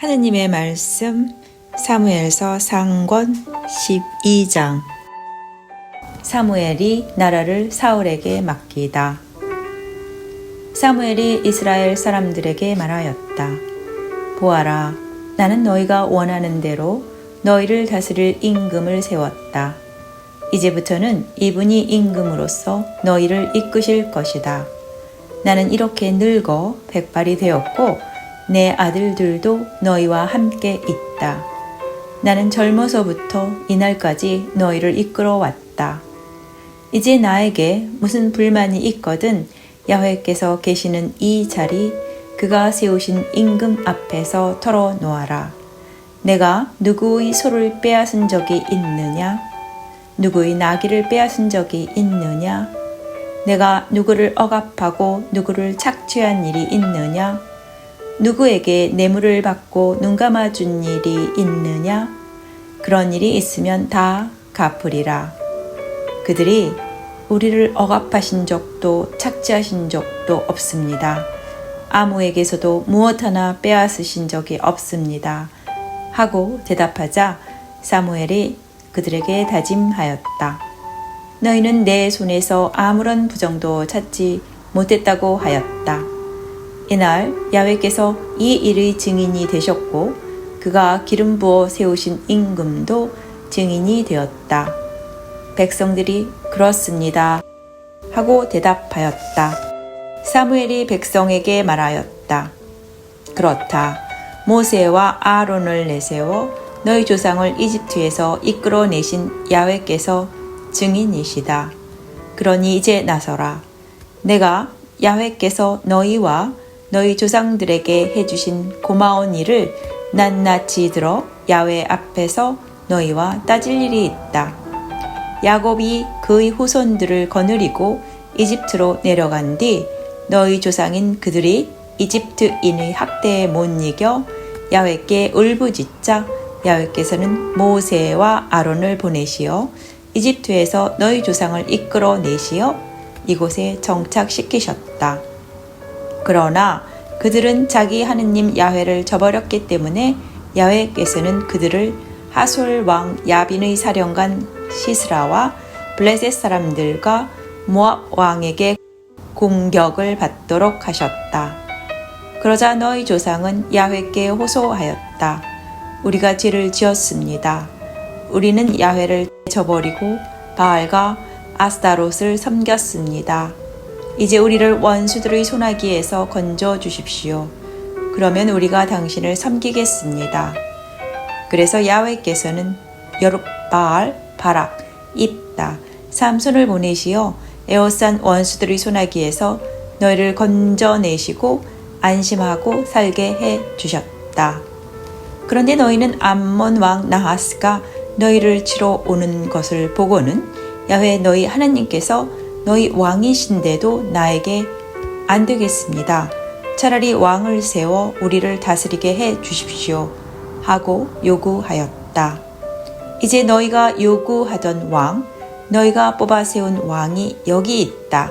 하느님의 말씀 사무엘서 상권 12장. 사무엘이 나라를 사울에게 맡기다. 사무엘이 이스라엘 사람들에게 말하였다. 보아라, 나는 너희가 원하는 대로 너희를 다스릴 임금을 세웠다. 이제부터는 이분이 임금으로서 너희를 이끄실 것이다. 나는 이렇게 늙어 백발이 되었고 내 아들들도 너희와 함께 있다. 나는 젊어서부터 이날까지 너희를 이끌어 왔다. 이제 나에게 무슨 불만이 있거든 야훼께서 계시는 이 자리, 그가 세우신 임금 앞에서 털어놓아라. 내가 누구의 소를 빼앗은 적이 있느냐? 누구의 나귀를 빼앗은 적이 있느냐? 내가 누구를 억압하고 누구를 착취한 일이 있느냐? 누구에게 뇌물을 받고 눈 감아준 일이 있느냐? 그런 일이 있으면 다 갚으리라. 그들이 우리를 억압하신 적도 착취하신 적도 없습니다. 아무에게서도 무엇 하나 빼앗으신 적이 없습니다. 하고 대답하자 사무엘이 그들에게 다짐하였다. 너희는 내 손에서 아무런 부정도 찾지 못했다고 하였다. 이날 야훼께서 이 일의 증인이 되셨고 그가 기름 부어 세우신 임금도 증인이 되었다. 백성들이 그렇습니다 하고 대답하였다. 사무엘이 백성에게 말하였다. 그렇다. 모세와 아론을 내세워 너희 조상을 이집트에서 이끌어내신 야훼께서 증인이시다. 그러니 이제 나서라. 내가 야훼께서 너희와 너희 조상들에게 해주신 고마운 일을 낱낱이 들어 야훼 앞에서 너희와 따질 일이 있다. 야곱이 그의 후손들을 거느리고 이집트로 내려간 뒤 너희 조상인 그들이 이집트인의 학대에 못 이겨 야훼께 울부짖자 야훼께서는 모세와 아론을 보내시어 이집트에서 너희 조상을 이끌어내시어 이곳에 정착시키셨다. 그러나 그들은 자기 하느님 야훼를 저버렸기 때문에 야훼께서는 그들을 하솔 왕 야빈의 사령관 시스라와 블레셋 사람들과 모압 왕에게 공격을 받도록 하셨다. 그러자 너희 조상은 야훼께 호소하였다. 우리가 죄를 지었습니다. 우리는 야훼를 저버리고 바알과 아스타롯을 섬겼습니다. 이제 우리를 원수들의 손아귀에서 건져 주십시오. 그러면 우리가 당신을 섬기겠습니다. 그래서 야훼께서는 여룹바알, 바락, 입다, 삼손을 보내시어 에워싼 원수들의 손아귀에서 너희를 건져내시고 안심하고 살게 해 주셨다. 그런데 너희는 암몬 왕 나하스가 너희를 치러 오는 것을 보고는 야훼 너희 하나님께서 너희 왕이신데도 나에게 안 되겠습니다. 차라리 왕을 세워 우리를 다스리게 해 주십시오. 하고 요구하였다. 이제 너희가 요구하던 왕, 너희가 뽑아 세운 왕이 여기 있다.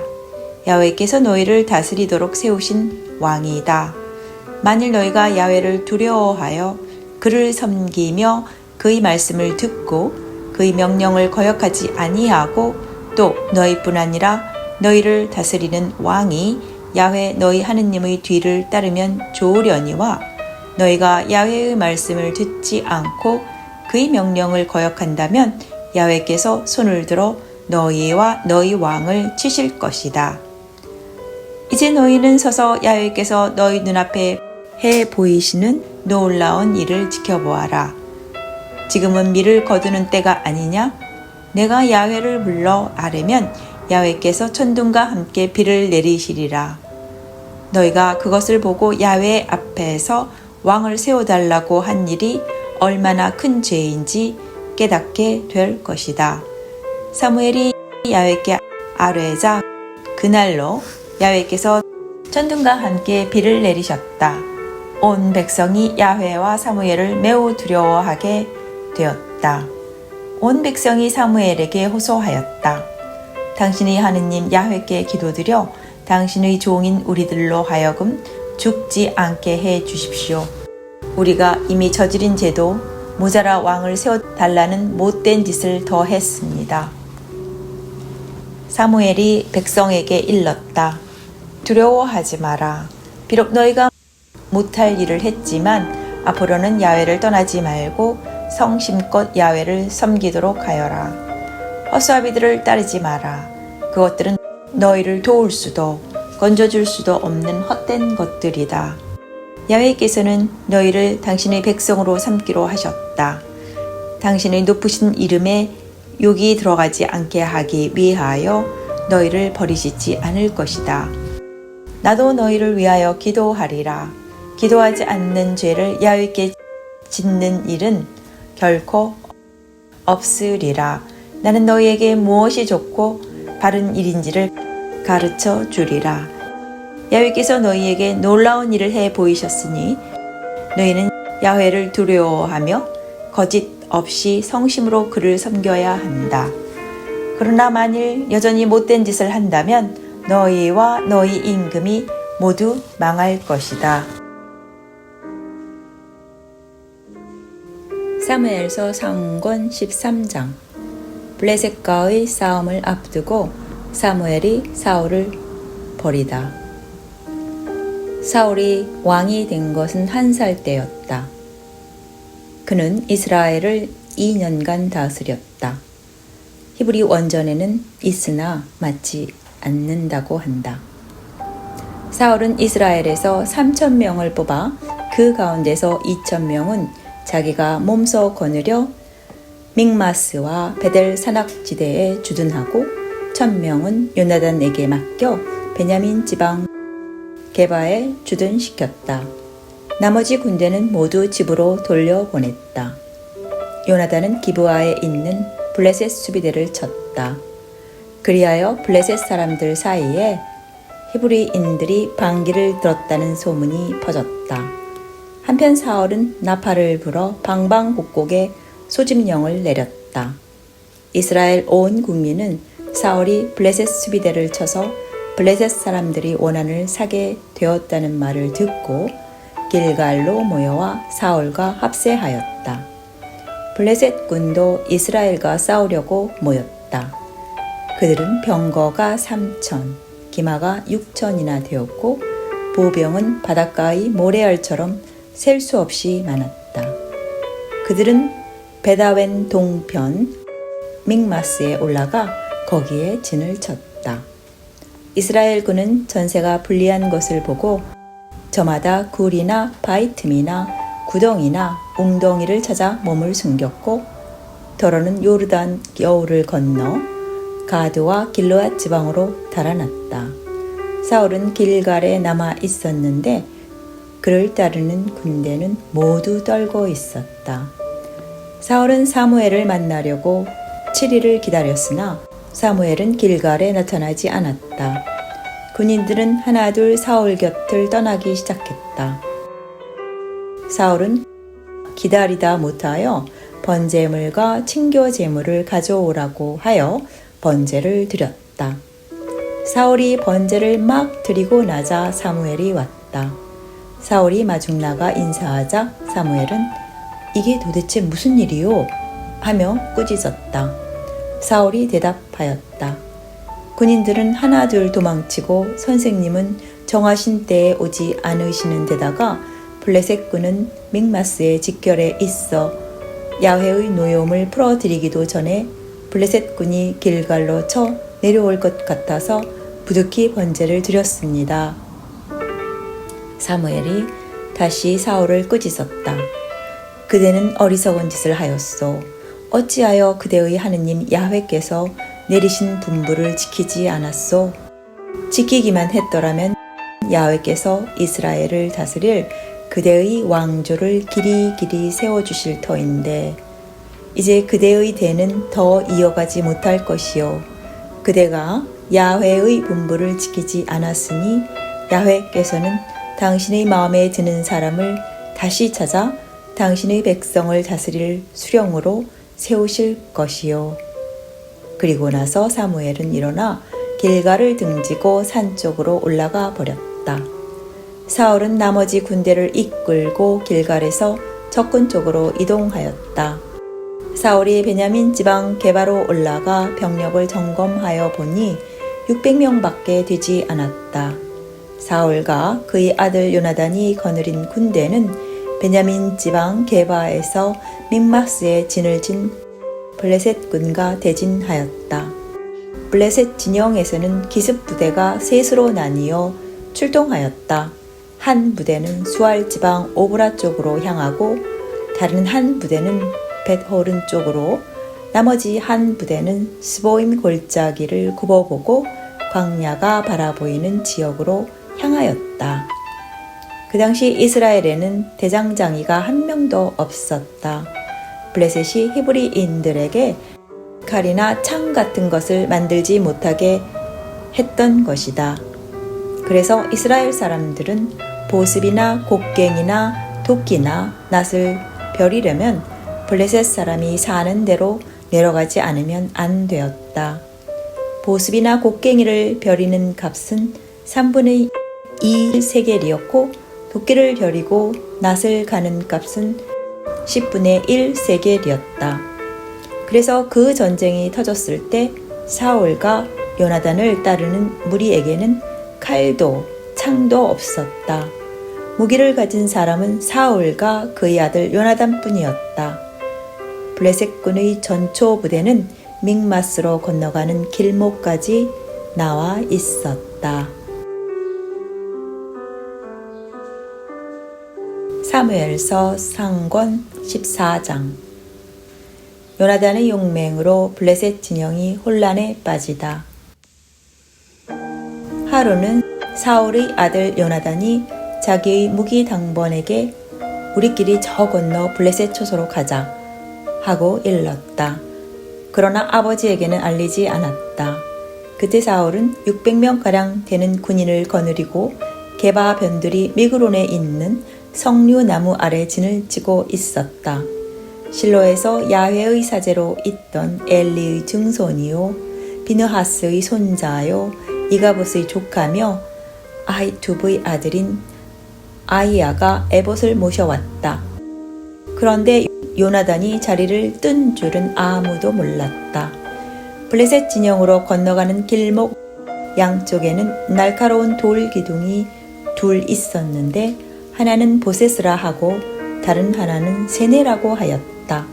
야훼께서 너희를 다스리도록 세우신 왕이다. 만일 너희가 야훼를 두려워하여 그를 섬기며 그의 말씀을 듣고 그의 명령을 거역하지 아니하고 또 너희뿐 아니라 너희를 다스리는 왕이 야훼 너희 하느님의 뒤를 따르면 좋으려니와 너희가 야훼의 말씀을 듣지 않고 그의 명령을 거역한다면 야훼께서 손을 들어 너희와 너희 왕을 치실 것이다. 이제 너희는 서서 야훼께서 너희 눈앞에 해 보이시는 놀라운 일을 지켜보아라. 지금은 밀을 거두는 때가 아니냐? 내가 야훼를 불러 아뢰면 야훼께서 천둥과 함께 비를 내리시리라. 너희가 그것을 보고 야훼 앞에서 왕을 세워달라고 한 일이 얼마나 큰 죄인지 깨닫게 될 것이다. 사무엘이 야훼께 아뢰자 그날로 야훼께서 천둥과 함께 비를 내리셨다. 온 백성이 야훼와 사무엘을 매우 두려워하게 되었다. 온 백성이 사무엘에게 호소하였다. 당신의 하느님 야훼께 기도드려 당신의 종인 우리들로 하여금 죽지 않게 해 주십시오. 우리가 이미 저지른 죄도 모자라 왕을 세워달라는 못된 짓을 더 했습니다. 사무엘이 백성에게 일렀다. 두려워하지 마라. 비록 너희가 못할 일을 했지만 앞으로는 야훼를 떠나지 말고 성심껏 야훼를 섬기도록 하여라. 허수아비들을 따르지 마라. 그것들은 너희를 도울 수도 건져줄 수도 없는 헛된 것들이다. 야훼께서는 너희를 당신의 백성으로 삼기로 하셨다. 당신의 높으신 이름에 욕이 들어가지 않게 하기 위하여 너희를 버리시지 않을 것이다. 나도 너희를 위하여 기도하리라. 기도하지 않는 죄를 야훼께 짓는 일은 결코 없으리라. 나는 너희에게 무엇이 좋고 바른 일인지를 가르쳐 주리라. 야훼께서 너희에게 놀라운 일을 해 보이셨으니 너희는 야훼를 두려워하며 거짓 없이 성심으로 그를 섬겨야 한다. 그러나 만일 여전히 못된 짓을 한다면 너희와 너희 임금이 모두 망할 것이다. 사무엘서 상권 13장. 블레셋과의 싸움을 앞두고 사무엘이 사울을 버리다. 사울이 왕이 된 것은 1살 때였다. 그는 이스라엘을 2년간 다스렸다. 히브리 원전에는 있으나 맞지 않는다고 한다. 사울은 이스라엘에서 3,000명을 뽑아 그 가운데서 2,000명은 자기가 몸소 거느려 믹마스와 베델 산악지대에 주둔하고 1,000명은 요나단에게 맡겨 베냐민 지방 게바에 주둔시켰다. 나머지 군대는 모두 집으로 돌려보냈다. 요나단은 기브아에 있는 블레셋 수비대를 쳤다. 그리하여 블레셋 사람들 사이에 히브리인들이 방귀를 들었다는 소문이 퍼졌다. 한편 사울은 나팔을 불어 방방곡곡에 소집령을 내렸다. 이스라엘 온 국민은 사울이 블레셋 수비대를 쳐서 블레셋 사람들이 원한을 사게 되었다는 말을 듣고 길갈로 모여와 사울과 합세하였다. 블레셋 군도 이스라엘과 싸우려고 모였다. 그들은 병거가 3,000, 기마가 6,000이나 되었고 보병은 바닷가의 모래알처럼 셀 수 없이 많았다. 그들은 베다웬 동편 믹마스에 올라가 거기에 진을 쳤다. 이스라엘 군은 전세가 불리한 것을 보고 저마다 굴이나 바위 틈이나 구덩이나 웅덩이를 찾아 몸을 숨겼고 더러는 요르단 여울을 건너 가드와 길르앗 지방으로 달아났다. 사울은 길갈에 남아 있었는데 그를 따르는 군대는 모두 떨고 있었다. 사울은 사무엘을 만나려고 7일을 기다렸으나 사무엘은 길갈에 나타나지 않았다. 군인들은 하나둘 사울 곁을 떠나기 시작했다. 사울은 기다리다 못하여 번제물과 친교 제물을 가져오라고 하여 번제를 드렸다. 사울이 번제를 막 드리고 나자 사무엘이 왔다. 사울이 마중 나가 인사하자 사무엘은 이게 도대체 무슨 일이요? 하며 꾸짖었다. 사울이 대답하였다. 군인들은 하나둘 도망치고 선생님은 정하신 때에 오지 않으시는 데다가 블레셋 군은 믹마스의 직결에 있어 야훼의 노여움을 풀어드리기도 전에 블레셋 군이 길갈로 쳐 내려올 것 같아서 부득이 번제를 드렸습니다. 사무엘이 다시 사울을 꾸짖었다. 그대는 어리석은 짓을 하였소. 어찌하여 그대의 하느님 야훼께서 내리신 분부를 지키지 않았소? 지키기만 했더라면 야훼께서 이스라엘을 다스릴 그대의 왕조를 길이길이 세워주실 터인데 이제 그대의 대는 더 이어가지 못할 것이요. 그대가 야훼의 분부를 지키지 않았으니 야훼께서는 당신의 마음에 드는 사람을 다시 찾아 당신의 백성을 다스릴 수령으로 세우실 것이요. 그리고 나서 사무엘은 일어나 길갈을 등지고 산 쪽으로 올라가 버렸다. 사울은 나머지 군대를 이끌고 길갈에서 적군 쪽으로 이동하였다. 사울이 베냐민 지방 게바로 올라가 병력을 점검하여 보니 600명밖에 되지 않았다. 사울과 그의 아들 요나단이 거느린 군대는 베냐민 지방 게바에서 믹마스에 진을 친 블레셋 군과 대진하였다. 블레셋 진영에서는 기습 부대가 셋으로 나뉘어 출동하였다. 한 부대는 수알 지방 오브라 쪽으로 향하고 다른 한 부대는 벳호른 쪽으로, 나머지 한 부대는 스보임 골짜기를 굽어보고 광야가 바라보이는 지역으로 향하였다. 그 당시 이스라엘에는 대장장이가 한 명도 없었다. 블레셋이 히브리인들에게 칼이나 창 같은 것을 만들지 못하게 했던 것이다. 그래서 이스라엘 사람들은 보습이나 곡괭이나 도끼나 낫을 벼리려면 블레셋 사람이 사는 대로 내려가지 않으면 안 되었다. 보습이나 곡괭이를 벼리는 값은 3분의 2 세겔이었고 도끼를 벼리고 낫을 가는 값은 10분의 1 세겔이었다. 그래서 그 전쟁이 터졌을 때 사울과 요나단을 따르는 무리에게는 칼도 창도 없었다. 무기를 가진 사람은 사울과 그의 아들 요나단뿐이었다. 블레셋군의 전초 부대는 믹마스로 건너가는 길목까지 나와 있었다. 사무엘서 상권 14장. 요나단의 용맹으로 블레셋 진영이 혼란에 빠지다. 하루는 사울의 아들 요나단이 자기의 무기 당번에게 우리끼리 저 건너 블레셋 초소로 가자 하고 일렀다. 그러나 아버지에게는 알리지 않았다. 그때 사울은 600명가량 되는 군인을 거느리고 게바 변들이 미그론에 있는 석류나무 아래 진을 치고 있었다. 실로에서 야훼의 사제로 있던 엘리의 증손이요 비느하스의 손자요 이가봇의 조카며 아히투브의 아들인 아히야가 에봇을 모셔왔다. 그런데 요나단이 자리를 뜬 줄은 아무도 몰랐다. 블레셋 진영으로 건너가는 길목 양쪽에는 날카로운 돌 기둥이 둘 있었는데 하나는 보셋이라 하고 다른 하나는 세네라고 하였다.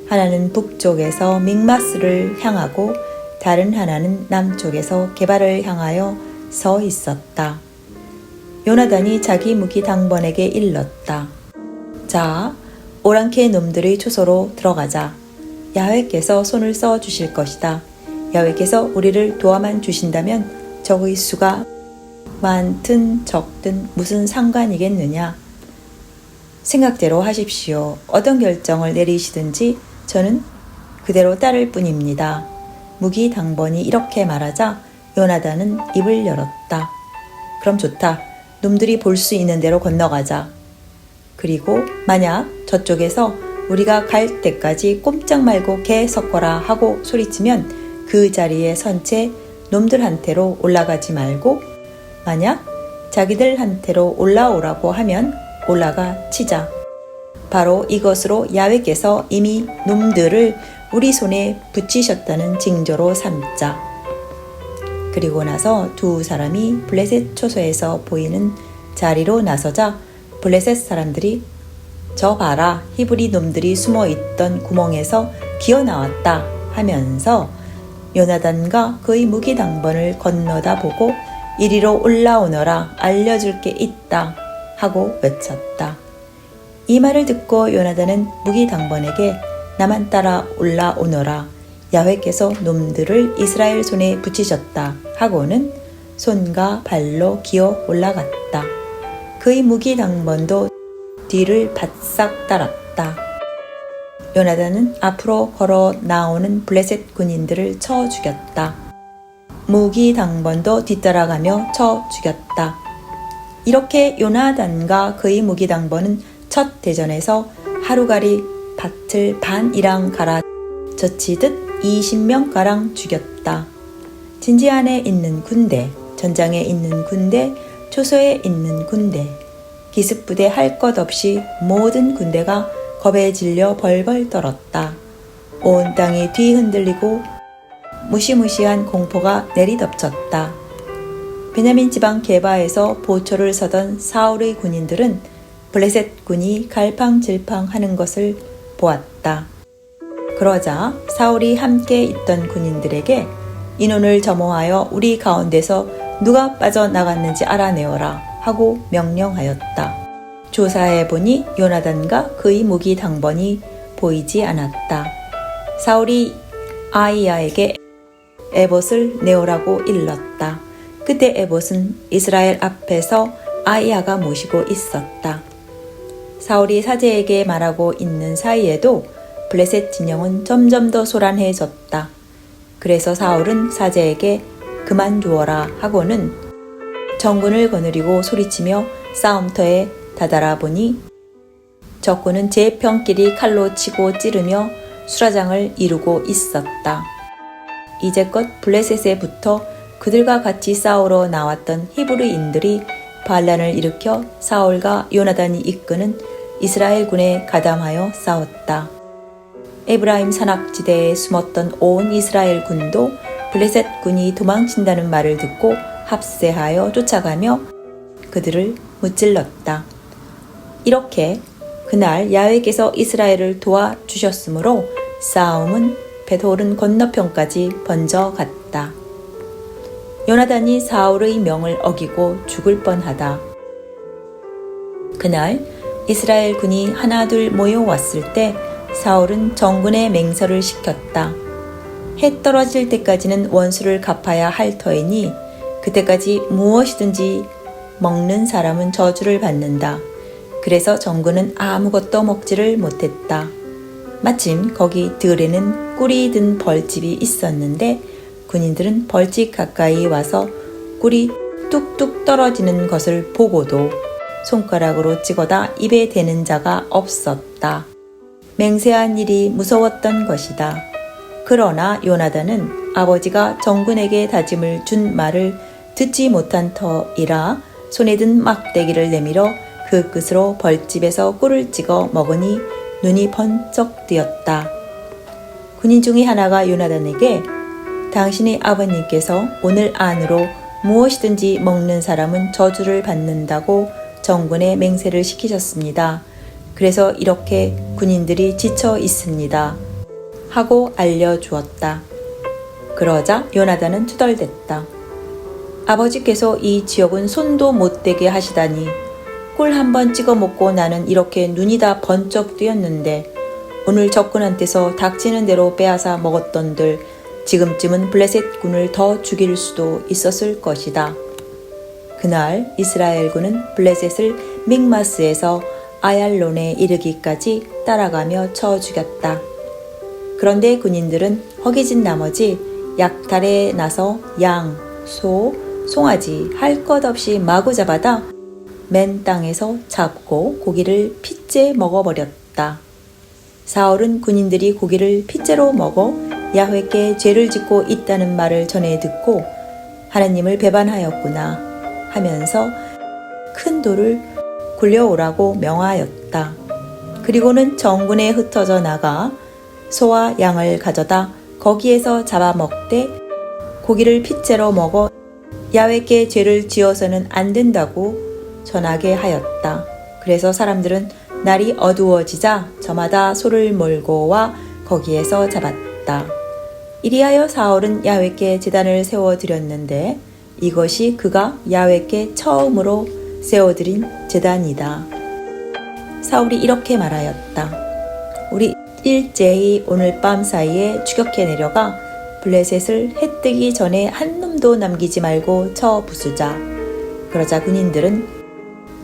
하나는 북쪽에서 믹마스를 향하고 다른 하나는 남쪽에서 게바를 향하여 서 있었다. 요나단이 자기 무기 당번에게 일렀다. 자, 오랑캐 놈들의 초소로 들어가자. 야훼께서 손을 써 주실 것이다. 야훼께서 우리를 도와만 주신다면 적의 수가 많든 적든 무슨 상관이겠느냐. 생각대로 하십시오. 어떤 결정을 내리시든지 저는 그대로 따를 뿐입니다. 무기 당번이 이렇게 말하자 요나단은 입을 열었다. 그럼 좋다. 놈들이 볼 수 있는 대로 건너가자. 그리고 만약 저쪽에서 우리가 갈 때까지 꼼짝 말고 개 섞어라 하고 소리치면 그 자리에 선 채 놈들한테로 올라가지 말고 만약 자기들한테로 올라오라고 하면 올라가 치자. 바로 이것으로 야훼께서 이미 놈들을 우리 손에 붙이셨다는 징조로 삼자. 그리고 나서 두 사람이 블레셋 초소에서 보이는 자리로 나서자 블레셋 사람들이 저 봐라 히브리 놈들이 숨어있던 구멍에서 기어나왔다 하면서 요나단과 그의 무기 당번을 건너다 보고 이리로 올라오너라 알려줄 게 있다 하고 외쳤다. 이 말을 듣고 요나단은 무기 당번에게 나만 따라 올라오너라 야훼께서 놈들을 이스라엘 손에 붙이셨다 하고는 손과 발로 기어 올라갔다. 그의 무기 당번도 뒤를 바싹 따랐다. 요나단은 앞으로 걸어 나오는 블레셋 군인들을 쳐 죽였다. 무기 당번도 뒤따라가며 쳐 죽였다. 이렇게 요나단과 그의 무기 당번은 첫 대전에서 하루가리 밭을 반이랑 갈아 젖히듯 20명가량 죽였다. 진지 안에 있는 군대, 전장에 있는 군대, 초소에 있는 군대, 기습부대 할 것 없이 모든 군대가 겁에 질려 벌벌 떨었다. 온 땅이 뒤흔들리고 무시무시한 공포가 내리덮쳤다. 베냐민 지방 게바에서 보초를 서던 사울의 군인들은 블레셋 군이 갈팡질팡하는 것을 보았다. 그러자 사울이 함께 있던 군인들에게 인원을 점호하여 우리 가운데서 누가 빠져나갔는지 알아내어라 하고 명령하였다. 조사해 보니 요나단과 그의 무기 당번이 보이지 않았다. 사울이 아이야에게 에봇을 내오라고 일렀다. 그때 에봇은 이스라엘 앞에서 아이야가 모시고 있었다. 사울이 사제에게 말하고 있는 사이에도 블레셋 진영은 점점 더 소란해졌다. 그래서 사울은 사제에게 그만 두어라 하고는 정군을 거느리고 소리치며 싸움터에 다다라 보니 적군은 제 편끼리 칼로 치고 찌르며 수라장을 이루고 있었다. 이제껏 블레셋에 붙어 그들과 같이 싸우러 나왔던 히브리인들이 반란을 일으켜 사울과 요나단이 이끄는 이스라엘 군에 가담하여 싸웠다. 에브라임 산악지대에 숨었던 온 이스라엘 군도 블레셋 군이 도망친다는 말을 듣고 합세하여 쫓아가며 그들을 무찔렀다. 이렇게 그날 야훼께서 이스라엘을 도와주셨으므로 싸움은 베돌은 건너편까지 번져갔다. 요나단이 사울의 명을 어기고 죽을 뻔하다. 그날 이스라엘 군이 하나둘 모여왔을 때 사울은 정군에 맹설을 시켰다. 해 떨어질 때까지는 원수를 갚아야 할 터이니 그때까지 무엇이든지 먹는 사람은 저주를 받는다. 그래서 정군은 아무것도 먹지를 못했다. 마침 거기 들에는 꿀이 든 벌집이 있었는데 군인들은 벌집 가까이 와서 꿀이 뚝뚝 떨어지는 것을 보고도 손가락으로 찍어다 입에 대는 자가 없었다. 맹세한 일이 무서웠던 것이다. 그러나 요나단은 아버지가 정군에게 다짐을 준 말을 듣지 못한 터이라 손에 든 막대기를 내밀어 그 끝으로 벌집에서 꿀을 찍어 먹으니 눈이 번쩍 뜨였다. 군인 중에 하나가 요나단에게 당신의 아버님께서 오늘 안으로 무엇이든지 먹는 사람은 저주를 받는다고 정군에 맹세를 시키셨습니다. 그래서 이렇게 군인들이 지쳐 있습니다. 하고 알려주었다. 그러자 요나단은 투덜댔다. 아버지께서 이 지역은 손도 못 대게 하시다니 꿀 한 번 찍어 먹고 나는 이렇게 눈이 다 번쩍 뜨였는데 오늘 적군한테서 닥치는 대로 빼앗아 먹었던들 지금쯤은 블레셋 군을 더 죽일 수도 있었을 것이다. 그날 이스라엘 군은 블레셋을 믹마스에서 아얄론에 이르기까지 따라가며 쳐 죽였다. 그런데 군인들은 허기진 나머지 약탈에 나서 양, 소, 송아지 할 것 없이 마구 잡아다 맨 땅에서 잡고 고기를 핏째 먹어버렸다. 사울은 군인들이 고기를 핏째로 먹어 야훼께 죄를 짓고 있다는 말을 전해 듣고 하나님을 배반하였구나 하면서 큰 돌을 굴려오라고 명하였다. 그리고는 정군에 흩어져 나가 소와 양을 가져다 거기에서 잡아먹되 고기를 핏째로 먹어 야훼께 죄를 지어서는 안 된다고 전하게 하였다. 그래서 사람들은 날이 어두워지자 저마다 소를 몰고 와 거기에서 잡았다. 이리하여 사울은 야훼께 제단을 세워드렸는데 이것이 그가 야훼께 처음으로 세워드린 제단이다. 사울이 이렇게 말하였다. 우리 일제히 오늘 밤 사이에 추격해 내려가 블레셋을 해 뜨기 전에 한 놈도 남기지 말고 쳐 부수자. 그러자 군인들은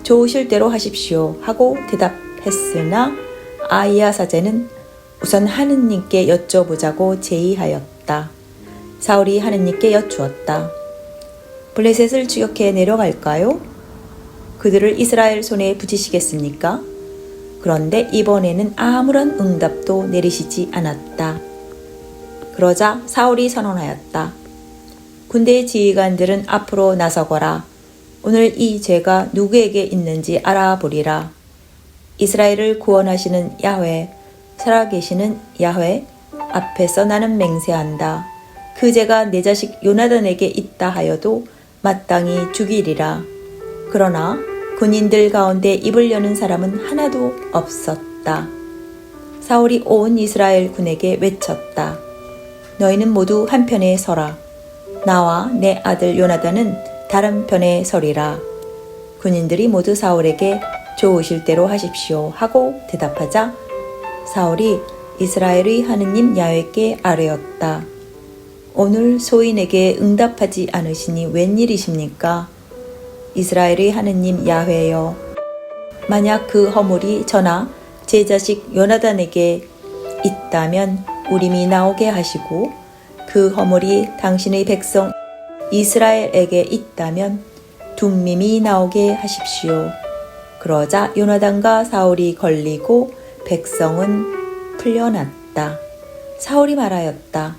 좋으실 대로 하십시오 하고 대답했으나 아이야 사제는 우선 하느님께 여쭤보자고 제의하였다. 사울이 하느님께 여쭈었다. 블레셋을 추격해 내려갈까요? 그들을 이스라엘 손에 붙이시겠습니까? 그런데 이번에는 아무런 응답도 내리시지 않았다. 그러자 사울이 선언하였다. 군대 지휘관들은 앞으로 나서거라. 오늘 이 죄가 누구에게 있는지 알아보리라. 이스라엘을 구원하시는 야훼, 살아계시는 야훼 앞에서 나는 맹세한다. 그 죄가 내 자식 요나단에게 있다 하여도 마땅히 죽이리라. 그러나 군인들 가운데 입을 여는 사람은 하나도 없었다. 사울이 온 이스라엘 군에게 외쳤다. 너희는 모두 한편에 서라. 나와 내 아들 요나단은 다른 편에 서리라. 군인들이 모두 사울에게 좋으실 대로 하십시오 하고 대답하자 사울이 이스라엘의 하느님 야훼께 아뢰었다. 오늘 소인에게 응답하지 않으시니 웬일이십니까? 이스라엘의 하느님 야훼여, 만약 그 허물이 저나 제 자식 요나단에게 있다면 우림이 나오게 하시고 그 허물이 당신의 백성 이스라엘에게 있다면 둠밈이 나오게 하십시오. 그러자 요나단과 사울이 걸리고 백성은 풀려났다. 사울이 말하였다.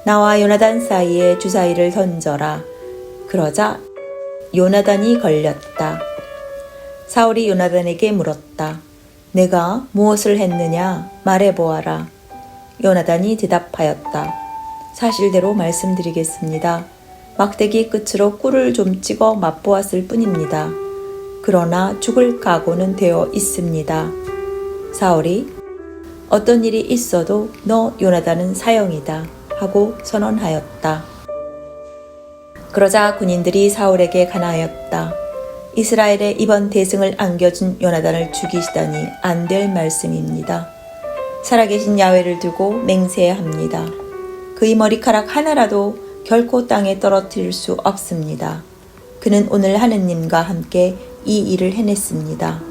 나와 요나단 사이에 주사위를 던져라. 그러자 요나단이 걸렸다. 사울이 요나단에게 물었다. 내가 무엇을 했느냐 말해보아라. 요나단이 대답하였다. 사실대로 말씀드리겠습니다. 막대기 끝으로 꿀을 좀 찍어 맛보았을 뿐입니다. 그러나 죽을 각오는 되어 있습니다. 사울이 어떤 일이 있어도 너 요나단은 사형이다 하고 선언하였다. 그러자 군인들이 사울에게 간하였다. 이스라엘의 이번 대승을 안겨준 요나단을 죽이시다니 안 될 말씀입니다. 살아계신 야훼를 두고 맹세해야 합니다. 그의 머리카락 하나라도 결코 땅에 떨어뜨릴 수 없습니다. 그는 오늘 하느님과 함께 이 일을 해냈습니다.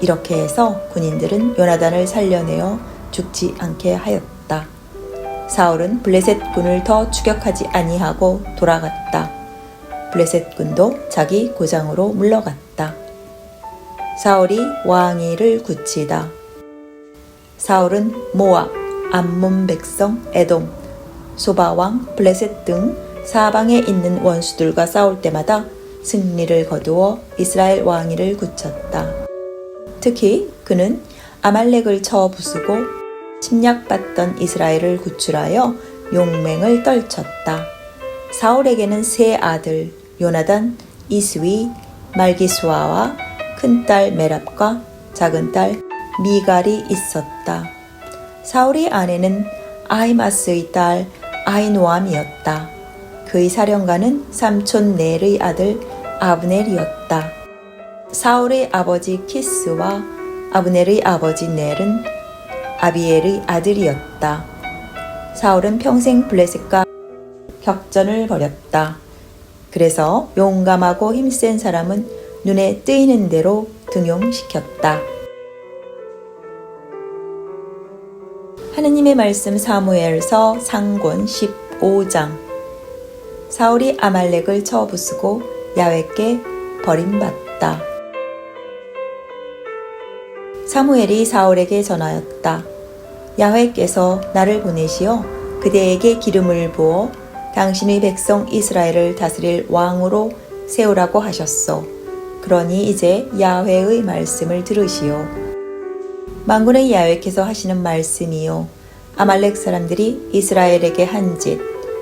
이렇게 해서 군인들은 요나단을 살려내어 죽지 않게 하였다. 사울은 블레셋 군을 더 추격하지 아니하고 돌아갔다. 블레셋 군도 자기 고장으로 물러갔다. 사울이 왕위를 굳히다. 사울은 모압, 암몬 백성, 에돔, 소바왕, 블레셋 등 사방에 있는 원수들과 싸울 때마다 승리를 거두어 이스라엘 왕위를 굳혔다. 특히 그는 아말렉을 쳐 부수고 침략받던 이스라엘을 구출하여 용맹을 떨쳤다. 사울에게는 세 아들 요나단, 이스위, 말기수아와 큰딸 메랍과 작은딸 미갈이 있었다. 사울의 아내는 아히마스의 딸 아히노암이었다. 그의 사령관은 삼촌 넬의 아들 아브넬이었다. 사울의 아버지 키스와 아브넬의 아버지 넬은 아비엘의 아들이었다. 사울은 평생 블레셋과 격전을 벌였다. 그래서 용감하고 힘센 사람은 눈에 뜨이는 대로 등용시켰다. 하느님의 말씀 사무엘서 상권 15장. 사울이 아말렉을 쳐 부수고 야훼께 버림받다. 사무엘이 사울에게 전하였다. 야훼께서 나를 보내시어 그대에게 기름을 부어 당신의 백성 이스라엘을 다스릴 왕으로 세우라고 하셨소. 그러니 이제 야훼의 말씀을 들으시오. 만군의 야훼께서 하시는 말씀이요. 아말렉 사람들이 이스라엘에게 한 짓,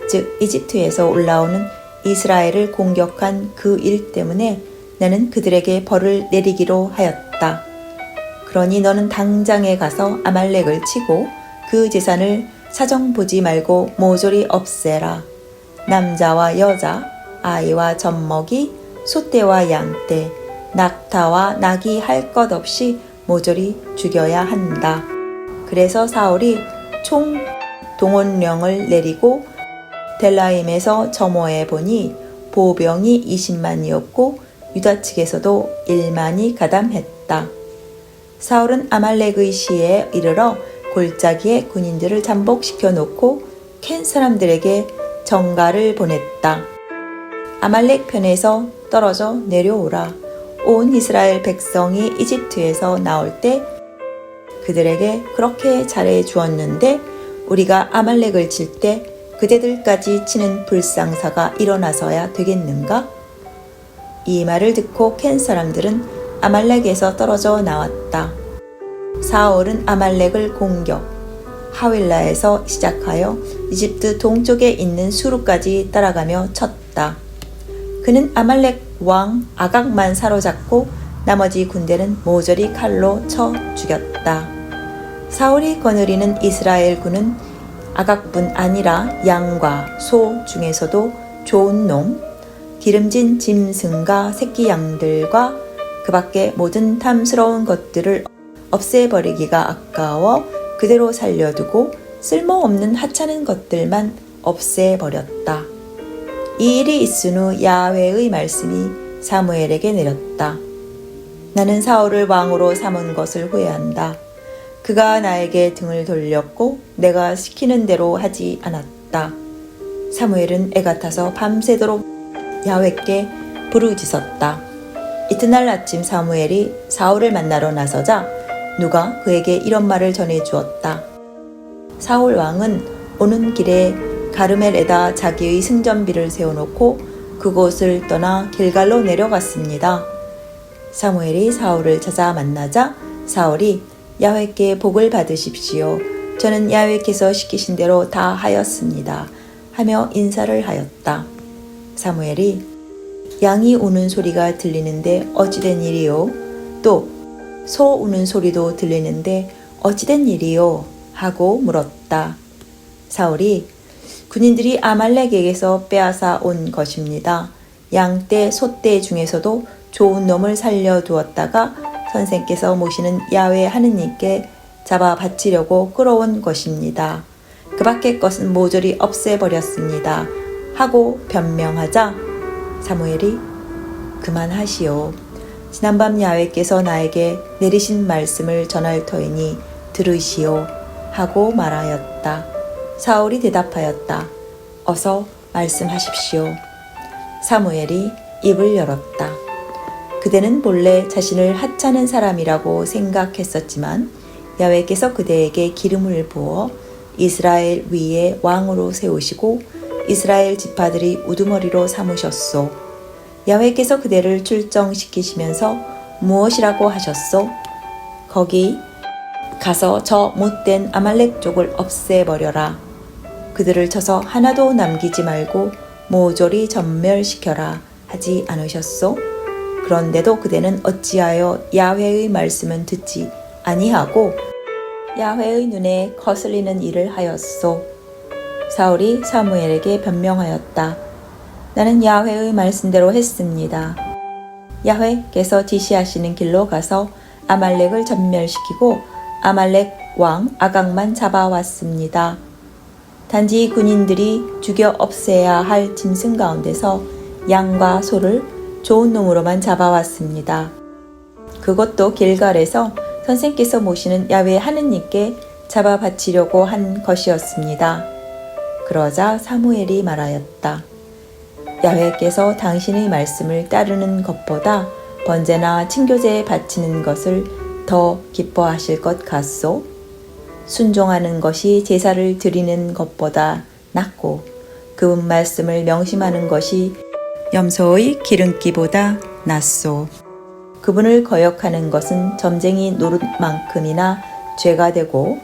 즉 이집트에서 올라오는 이스라엘을 공격한 그 일 때문에 나는 그들에게 벌을 내리기로 하였다. 그러니 너는 당장에 가서 아말렉을 치고 그 재산을 사정 보지 말고 모조리 없애라. 남자와 여자, 아이와 젖먹이, 소떼와 양떼, 낙타와 낙이 할 것 없이 모조리 죽여야 한다. 그래서 사울이 총 동원령을 내리고 델라임에서 점호해 보니 보병이 20만이었고 유다 측에서도 1만이 가담했다. 사울은 아말렉의 시에 이르러 골짜기에 군인들을 잠복시켜 놓고 캔 사람들에게 전가를 보냈다. 아말렉 편에서 떨어져 내려오라. 온 이스라엘 백성이 이집트에서 나올 때 그들에게 그렇게 잘해 주었는데 우리가 아말렉을 칠 때 그대들까지 치는 불상사가 일어나서야 되겠는가? 이 말을 듣고 캔 사람들은 아말렉에서 떨어져 나왔다. 사울은 아말렉을 공격, 하윌라에서 시작하여 이집트 동쪽에 있는 수르까지 따라가며 쳤다. 그는 아말렉 왕 아각만 사로잡고 나머지 군대는 모조리 칼로 쳐 죽였다. 사울이 거느리는 이스라엘 군은 아각뿐 아니라 양과 소 중에서도 좋은 놈, 기름진 짐승과 새끼 양들과 그 밖에 모든 탐스러운 것들을 없애버리기가 아까워 그대로 살려두고 쓸모없는 하찮은 것들만 없애버렸다. 이 일이 있은 후 야훼의 말씀이 사무엘에게 내렸다. 나는 사울을 왕으로 삼은 것을 후회한다. 그가 나에게 등을 돌렸고 내가 시키는 대로 하지 않았다. 사무엘은 애가 타서 밤새도록 야훼께 부르짖었다. 이튿날 아침 사무엘이 사울을 만나러 나서자 누가 그에게 이런 말을 전해주었다. 사울 왕은 오는 길에 가르멜에다 자기의 승전비를 세워놓고 그곳을 떠나 길갈로 내려갔습니다. 사무엘이 사울을 찾아 만나자 사울이 야훼께 복을 받으십시오. 저는 야훼께서 시키신 대로 다 하였습니다. 하며 인사를 하였다. 사무엘이 양이 우는 소리가 들리는데 어찌된 일이요? 또 소 우는 소리도 들리는데 어찌된 일이요? 하고 물었다. 사울이 군인들이 아말렉에게서 빼앗아 온 것입니다. 양떼, 소떼 중에서도 좋은 놈을 살려두었다가 선생께서 모시는 야훼 하느님께 잡아 바치려고 끌어온 것입니다. 그 밖의 것은 모조리 없애버렸습니다. 하고 변명하자 사무엘이 그만하시오. 지난밤 야훼께서 나에게 내리신 말씀을 전할 터이니 들으시오. 하고 말하였다. 사울이 대답하였다. 어서 말씀하십시오. 사무엘이 입을 열었다. 그대는 본래 자신을 하찮은 사람이라고 생각했었지만 야훼께서 그대에게 기름을 부어 이스라엘 위에 왕으로 세우시고 이스라엘 지파들이 우두머리로 삼으셨소. 야훼께서 그대를 출정시키시면서 무엇이라고 하셨소? 거기 가서 저 못된 아말렉 족을 없애버려라. 그들을 쳐서 하나도 남기지 말고 모조리 전멸시켜라 하지 않으셨소? 그런데도 그대는 어찌하여 야훼의 말씀은 듣지 아니하고 야훼의 눈에 거슬리는 일을 하였소? 사울이 사무엘에게 변명하였다. 나는 야훼의 말씀대로 했습니다. 야훼께서 지시하시는 길로 가서 아말렉을 전멸시키고 아말렉 왕 아각만 잡아왔습니다. 단지 군인들이 죽여 없애야 할 짐승 가운데서 양과 소를 좋은 놈으로만 잡아왔습니다. 그것도 길갈에서 선생께서 모시는 야훼 하느님께 잡아 바치려고 한 것이었습니다. 그러자 사무엘이 말하였다. 야훼께서 당신의 말씀을 따르는 것보다 번제나 친교제에 바치는 것을 더 기뻐하실 것 같소? 순종하는 것이 제사를 드리는 것보다 낫고 그분 말씀을 명심하는 것이 염소의 기름기보다 낫소. 그분을 거역하는 것은 점쟁이 노릇만큼이나 죄가 되고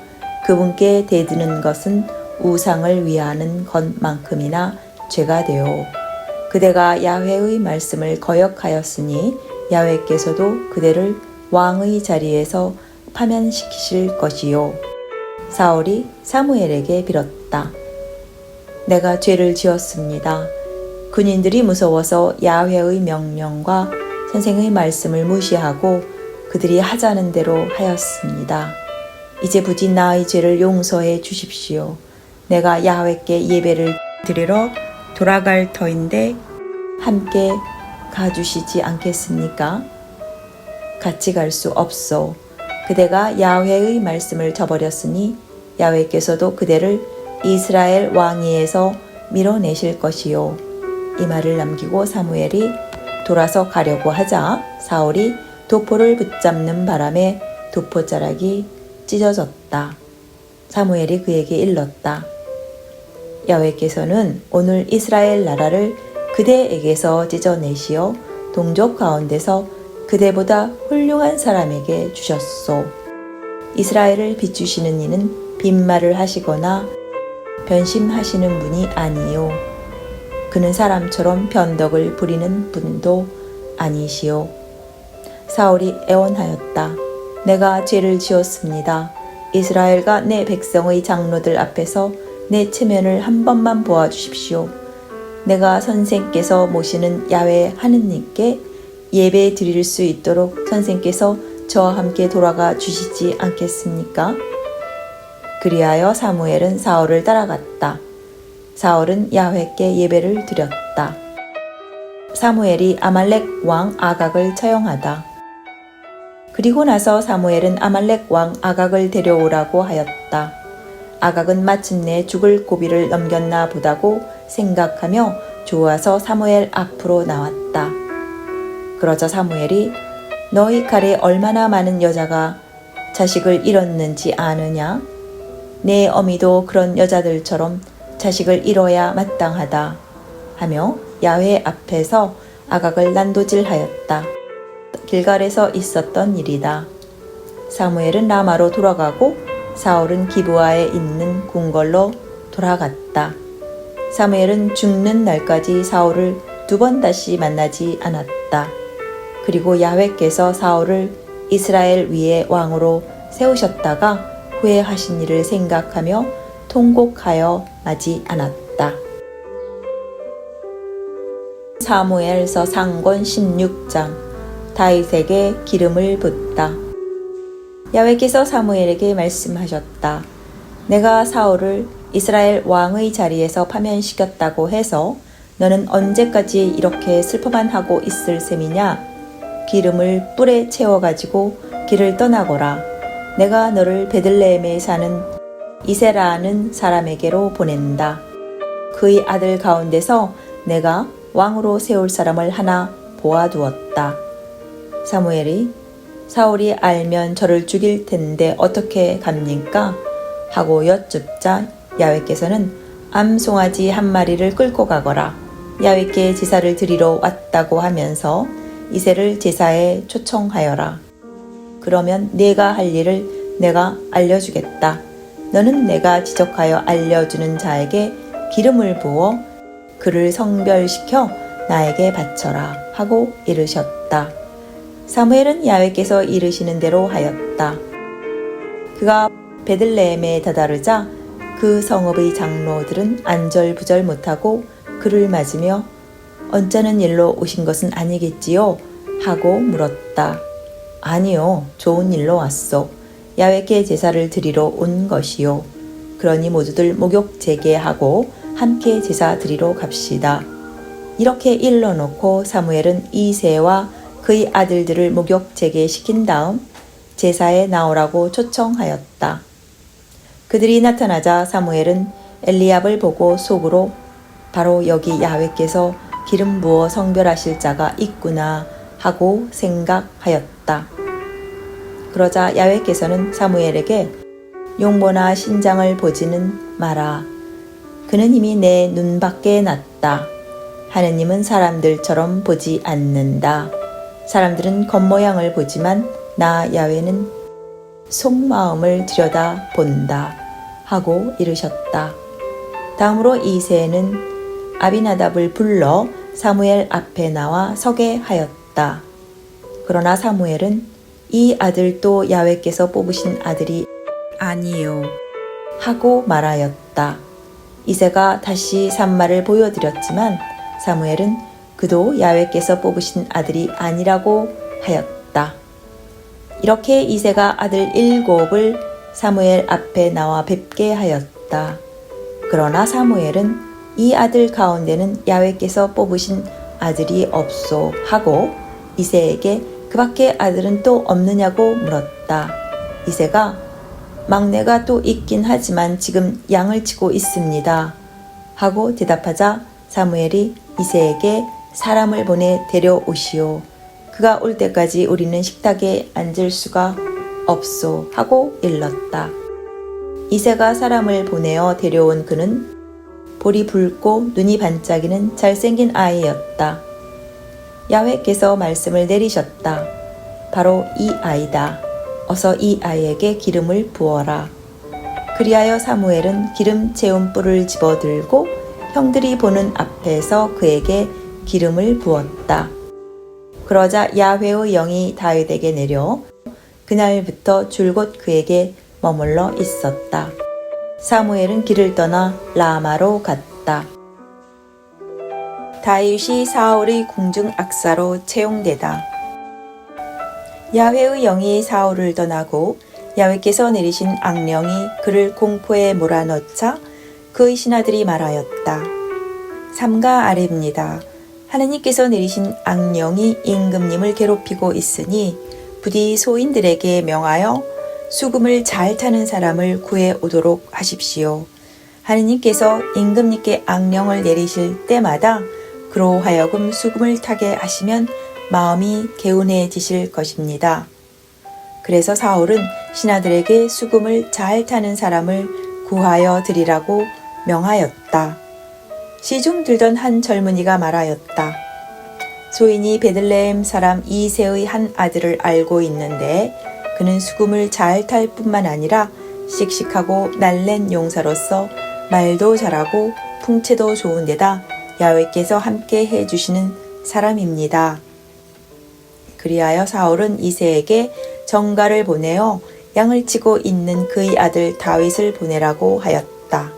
그분께 대드는 것은 우상을 위하는 것만큼이나 죄가 되오. 그대가 야훼의 말씀을 거역하였으니 야훼께서도 그대를 왕의 자리에서 파면시키실 것이요. 사울이 사무엘에게 빌었다. 내가 죄를 지었습니다. 군인들이 무서워서 야훼의 명령과 선생의 말씀을 무시하고 그들이 하자는 대로 하였습니다. 이제 부디 나의 죄를 용서해 주십시오. 내가 야훼께 예배를 드리러 돌아갈 터인데 함께 가주시지 않겠습니까? 같이 갈 수 없소. 그대가 야훼의 말씀을 저버렸으니 야훼께서도 그대를 이스라엘 왕위에서 밀어내실 것이요. 이 말을 남기고 사무엘이 돌아서 가려고 하자 사울이 도포를 붙잡는 바람에 도포자락이 찢어졌다. 사무엘이 그에게 일렀다. 야훼께서는 오늘 이스라엘 나라를 그대에게서 찢어내시어 동족 가운데서 그대보다 훌륭한 사람에게 주셨소. 이스라엘을 비추시는 이는 빈말을 하시거나 변심하시는 분이 아니요. 그는 사람처럼 변덕을 부리는 분도 아니시오. 사울이 애원하였다. 내가 죄를 지었습니다. 이스라엘과 내 백성의 장로들 앞에서 내 체면을 한 번만 보아주십시오. 내가 선생께서 모시는 야훼 하느님께 예배 드릴 수 있도록 선생께서 저와 함께 돌아가 주시지 않겠습니까? 그리하여 사무엘은 사울을 따라갔다. 사울은 야훼께 예배를 드렸다. 사무엘이 아말렉 왕 아각을 처형하다. 그리고 나서 사무엘은 아말렉 왕 아각을 데려오라고 하였다. 아각은 마침내 죽을 고비를 넘겼나 보다고 생각하며 좋아서 사무엘 앞으로 나왔다. 그러자 사무엘이 너희 칼에 얼마나 많은 여자가 자식을 잃었는지 아느냐? 내 어미도 그런 여자들처럼 자식을 잃어야 마땅하다 하며 야훼 앞에서 아각을 난도질하였다. 길갈에서 있었던 일이다. 사무엘은 라마로 돌아가고 사울은 기브아에 있는 궁궐로 돌아갔다. 사무엘은 죽는 날까지 사울을 2번 다시 만나지 않았다. 그리고 야훼께서 사울을 이스라엘 위에 왕으로 세우셨다가 후회하신 일을 생각하며 통곡하여 마지 않았다. 사무엘서 상권 16장 다윗에게 기름을 붓다. 야훼께서 사무엘에게 말씀하셨다. 내가 사울을 이스라엘 왕의 자리에서 파면시켰다고 해서 너는 언제까지 이렇게 슬퍼만 하고 있을 셈이냐? 기름을 뿔에 채워가지고 길을 떠나거라. 내가 너를 베들레헴에 사는 이세라는 사람에게로 보낸다. 그의 아들 가운데서 내가 왕으로 세울 사람을 하나 보아두었다. 사무엘이 사울이 알면 저를 죽일 텐데 어떻게 갑니까? 하고 여쭙자 야훼께서는 암송아지 한 마리를 끌고 가거라. 야훼께 제사를 드리러 왔다고 하면서 이새를 제사에 초청하여라. 그러면 네가 할 일을 내가 알려주겠다. 너는 내가 지적하여 알려주는 자에게 기름을 부어 그를 성별시켜 나에게 바쳐라 하고 이르셨다. 사무엘은 야훼께서 이르시는 대로 하였다. 그가 베들레헴에 다다르자 그 성읍의 장로들은 안절부절 못하고 그를 맞으며 언짢은 일로 오신 것은 아니겠지요? 하고 물었다. 아니요, 좋은 일로 왔소. 야훼께 제사를 드리러 온 것이요. 그러니 모두들 목욕 재개하고 함께 제사 드리러 갑시다. 이렇게 일러놓고 사무엘은 이새와 그의 아들들을 목욕 재개시킨 다음 제사에 나오라고 초청하였다. 그들이 나타나자 사무엘은 엘리압을 보고 속으로 바로 여기 야훼께서 기름 부어 성별하실 자가 있구나 하고 생각하였다. 그러자 야훼께서는 사무엘에게 용모나 신장을 보지는 마라. 그는 이미 내 눈밖에 났다. 하느님은 사람들처럼 보지 않는다. 사람들은 겉모양을 보지만 나 야훼는 속마음을 들여다 본다 하고 이르셨다. 다음으로 이새는 아비나답을 불러 사무엘 앞에 나와 서게 하였다. 그러나 사무엘은 이 아들도 야훼께서 뽑으신 아들이 아니요 하고 말하였다. 이새가 다시 산마를 보여드렸지만 사무엘은 그도 야훼께서 뽑으신 아들이 아니라고 하였다. 이렇게 이새가 아들 7을 사무엘 앞에 나와 뵙게 하였다. 그러나 사무엘은 이 아들 가운데는 야훼께서 뽑으신 아들이 없소 하고 이새에게 그밖에 아들은 또 없느냐고 물었다. 이새가 막내가 또 있긴 하지만 지금 양을 치고 있습니다 하고 대답하자 사무엘이 이새에게 사람을 보내 데려오시오. 그가 올 때까지 우리는 식탁에 앉을 수가 없소 하고 일렀다. 이새가 사람을 보내어 데려온 그는 볼이 붉고 눈이 반짝이는 잘생긴 아이였다. 야훼께서 말씀을 내리셨다. 바로 이 아이다. 어서 이 아이에게 기름을 부어라. 그리하여 사무엘은 기름 채운 뿔을 집어들고 형들이 보는 앞에서 그에게 기름을 부었다. 그러자 야훼의 영이 다윗에게 내려 그날부터 줄곧 그에게 머물러 있었다. 사무엘은 길을 떠나 라마로 갔다. 다윗이 사울의 궁중 악사로 채용되다. 야훼의 영이 사울을 떠나고 야훼께서 내리신 악령이 그를 공포에 몰아넣자 그의 신하들이 말하였다. 삼가 아래입니다. 하느님께서 내리신 악령이 임금님을 괴롭히고 있으니 부디 소인들에게 명하여 수금을 잘 타는 사람을 구해 오도록 하십시오. 하느님께서 임금님께 악령을 내리실 때마다 그로 하여금 수금을 타게 하시면 마음이 개운해지실 것입니다. 그래서 사울은 신하들에게 수금을 잘 타는 사람을 구하여 드리라고 명하였다. 시중 들던 한 젊은이가 말하였다. 소인이 베들레헴 사람 이새의 한 아들을 알고 있는데 그는 수금을 잘 탈 뿐만 아니라 씩씩하고 날랜 용사로서 말도 잘하고 풍채도 좋은 데다 야훼께서 함께 해주시는 사람입니다. 그리하여 사울은 이새에게 전가를 보내어 양을 치고 있는 그의 아들 다윗을 보내라고 하였다.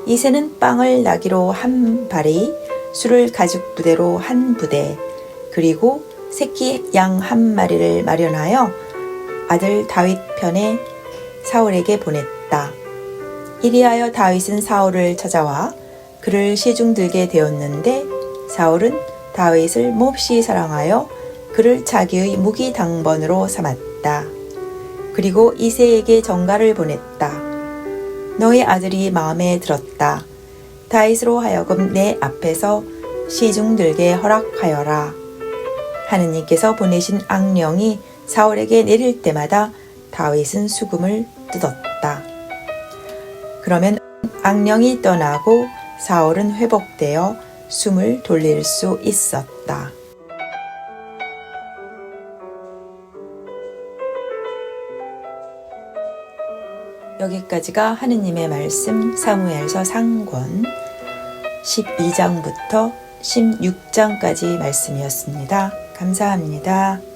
이새는 빵을 나기로 한 바리, 술을 가죽 부대로 한 부대, 그리고 새끼 양 한 마리를 마련하여 아들 다윗 편에 사울에게 보냈다. 이리하여 다윗은 사울을 찾아와 그를 시중 들게 되었는데 사울은 다윗을 몹시 사랑하여 그를 자기의 무기 당번으로 삼았다. 그리고 이새에게 전가를 보냈다. 너의 아들이 마음에 들었다. 다윗으로 하여금 내 앞에서 시중 들게 허락하여라. 하느님께서 보내신 악령이 사울에게 내릴 때마다 다윗은 수금을 뜯었다. 그러면 악령이 떠나고 사울은 회복되어 숨을 돌릴 수 있었다. 여기까지가 하느님의 말씀 사무엘서 상권 12장부터 16장까지 말씀이었습니다. 감사합니다.